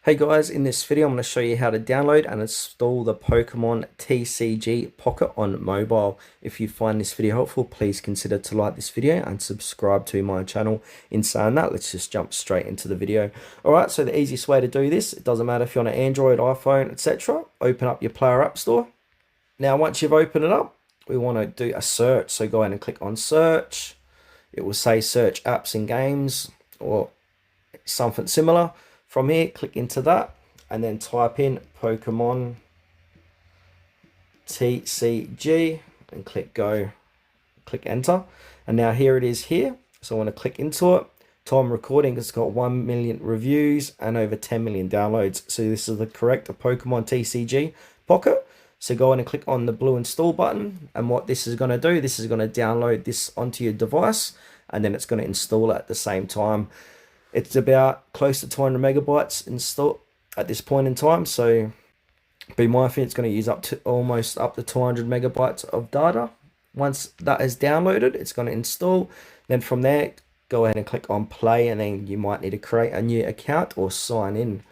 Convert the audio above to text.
Hey guys, in this video I'm going to show you how to download and install the Pokemon TCG Pocket on mobile. If you find this video helpful, please consider to like this video and subscribe to my channel. In saying that, let's just jump straight into the video. Alright, so the easiest way to do this, it doesn't matter if you're on an Android, iPhone, etc. Open up your Player App Store. Now once you've opened it up, we want to do a search. So go ahead and click on search. It will say search apps and games or something similar. From here, click into that and then type in Pokemon TCG and click go, click enter. And now here it is here. So I want to click into it. Time recording, it's got 1 million reviews and over 10 million downloads. So this is the correct Pokemon TCG Pocket. So go in and click on the blue install button. And what this is going to do, this is going to download this onto your device and then it's going to install it at the same time. It's about close to 200 megabytes installed at this point in time. So be mindful, it's going to use almost up to 200 megabytes of data. Once that is downloaded, it's going to install. Then from there, go ahead and click on play, and then you might need to create a new account or sign in.